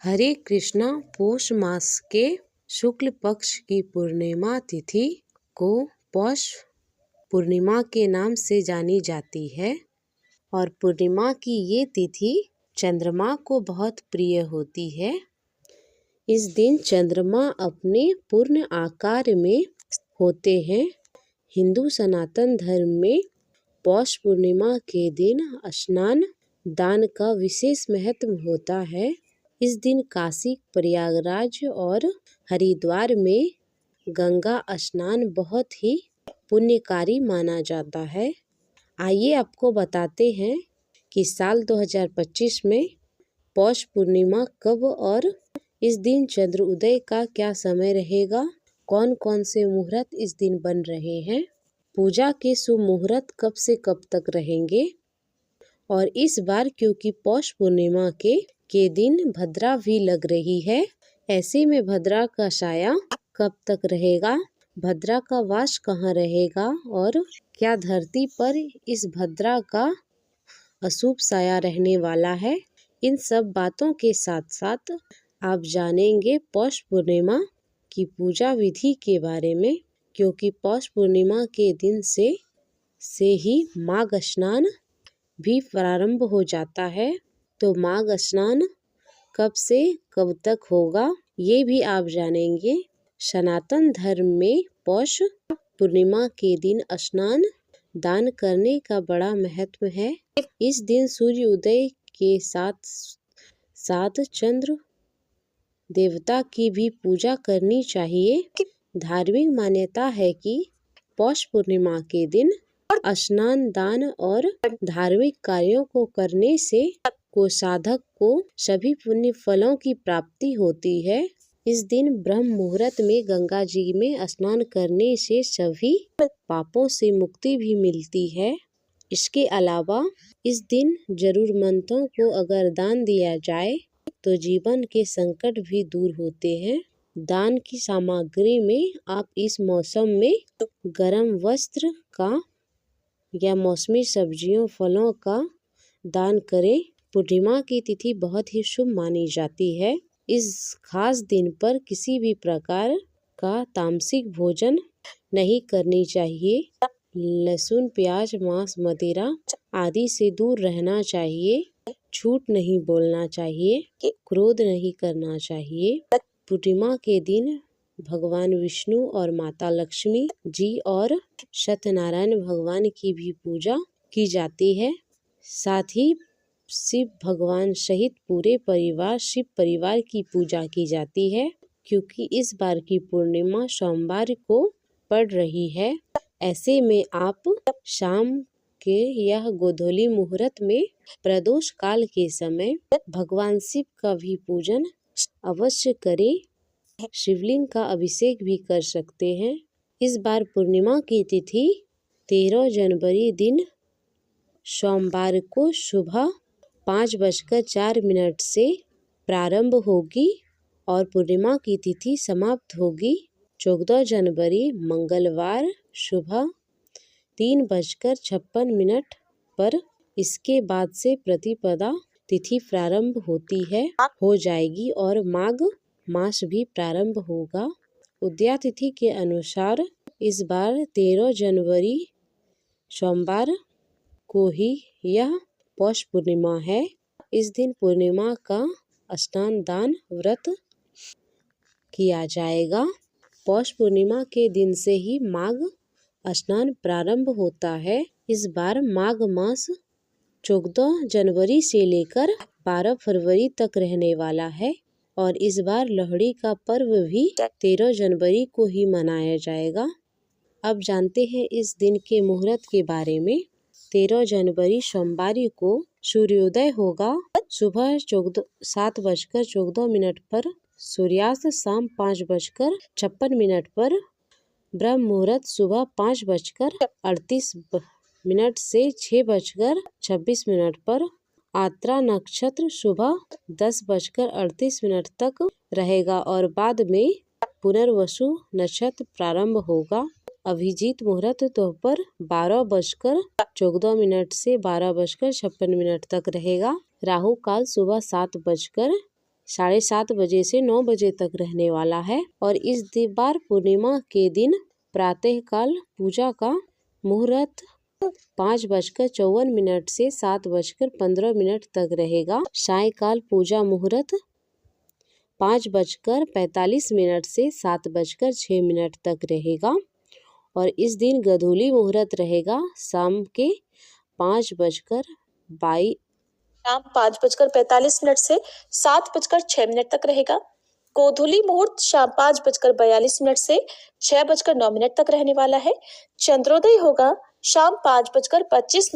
हरे कृष्णा पौष मास के शुक्ल पक्ष की पूर्णिमा तिथि को पौष पूर्णिमा के नाम से जानी जाती है और पूर्णिमा की ये तिथि चंद्रमा को बहुत प्रिय होती है। इस दिन चंद्रमा अपने पूर्ण आकार में होते हैं। हिंदू सनातन धर्म में पौष पूर्णिमा के दिन स्नान दान का विशेष महत्व होता है। इस दिन काशी, प्रयागराज और हरिद्वार में गंगा स्नान बहुत ही पुण्यकारी माना जाता है। आइए आपको बताते हैं कि साल 2025 में पौष पूर्णिमा कब और इस दिन चंद्र उदय का क्या समय रहेगा, कौन कौन से मुहूर्त इस दिन बन रहे हैं, पूजा के शुभ मुहूर्त कब से कब तक रहेंगे और इस बार क्योंकि पौष पूर्णिमा के दिन भद्रा भी लग रही है, ऐसे में भद्रा का साया कब तक रहेगा, भद्रा का वास कहाँ रहेगा और क्या धरती पर इस भद्रा का अशुभ साया रहने वाला है। इन सब बातों के साथ साथ आप जानेंगे पौष पूर्णिमा की पूजा विधि के बारे में, क्योंकि पौष पूर्णिमा के दिन से ही माघ स्नान भी प्रारंभ हो जाता है। तो माघ स्नान कब से कब तक होगा ये भी आप जानेंगे। सनातन धर्म में पौष पूर्णिमा के दिन स्नान दान करने का बड़ा महत्व है। इस दिन सूर्य उदय के साथ साथ चंद्र देवता की भी पूजा करनी चाहिए। धार्मिक मान्यता है कि पौष पूर्णिमा के दिन स्नान दान और धार्मिक कार्यों को करने से साधक को सभी पुण्य फलों की प्राप्ति होती है। इस दिन ब्रह्म मुहूर्त में गंगा जी में स्नान करने से सभी पापों से मुक्ति भी मिलती है। इसके अलावा इस दिन जरूरतमंदों को अगर दान दिया जाए तो जीवन के संकट भी दूर होते हैं। दान की सामग्री में आप इस मौसम में गर्म वस्त्र का या मौसमी सब्जियों फलों का दान करें। पूर्णिमा की तिथि बहुत ही शुभ मानी जाती है। इस खास दिन पर किसी भी प्रकार का तामसिक भोजन नहीं करनी चाहिए। लहसुन, प्याज, मांस, मदिरा आदि से दूर रहना चाहिए। झूठ नहीं बोलना चाहिए, क्रोध नहीं करना चाहिए। पूर्णिमा के दिन भगवान विष्णु और माता लक्ष्मी जी और सत्यनारायण भगवान की भी पूजा की जाती है। साथ ही शिव भगवान सहित पूरे परिवार शिव परिवार की पूजा की जाती है, क्योंकि इस बार की पूर्णिमा सोमवार को पड़ रही है। ऐसे में आप शाम के यह गोधूली मुहूर्त में प्रदोष काल के समय भगवान शिव का भी पूजन अवश्य करें। शिवलिंग का अभिषेक भी कर सकते हैं। इस बार पूर्णिमा की तिथि 13 जनवरी दिन सोमवार को सुबह 5:04 से प्रारंभ होगी और पूर्णिमा की तिथि समाप्त होगी 14 जनवरी मंगलवार सुबह 3:56 पर। इसके बाद से प्रतिपदा तिथि प्रारंभ हो जाएगी और माघ मास भी प्रारंभ होगा। उदया तिथि के अनुसार इस बार 13 जनवरी सोमवार को ही यह पौष पूर्णिमा है। इस दिन पूर्णिमा का स्नान दान व्रत किया जाएगा। पौष पूर्णिमा के दिन से ही माघ स्नान प्रारंभ होता है। इस बार माघ मास 14 जनवरी से लेकर 12 फरवरी तक रहने वाला है और इस बार लोहड़ी का पर्व भी 13 जनवरी को ही मनाया जाएगा। अब जानते हैं इस दिन के मुहूर्त के बारे में। 13 जनवरी सोमवार को सूर्योदय होगा सुबह 7:14 पर। सूर्यास्त शाम 5:56 पर। ब्रह्म मुहूर्त सुबह 5:38 से 6:26 पर। आत्रा नक्षत्र सुबह 10:38 तक रहेगा और बाद में पुनर्वसु नक्षत्र प्रारंभ होगा। अभिजीत मुहूर्त दोपहर 12:14 से 12:56 तक रहेगा। राहु काल सुबह 7:00 7:30 बजे से 9 बजे तक रहने वाला है। और इस बार पूर्णिमा के दिन प्रातःकाल पूजा का मुहूर्त 5:54 से 7:15 तक रहेगा। सायंकाल पूजा मुहूर्त 5:45 से 7:06 तक रहेगा। और इस दिन गधूली मुहूर्त रहेगा शाम के 5:45 शाम 5:45 से 7:06 तक रहेगा। गोधूली मुहूर्त शाम 5:42 से 6:09 तक रहने वाला है। चंद्रोदय होगा शाम 5:25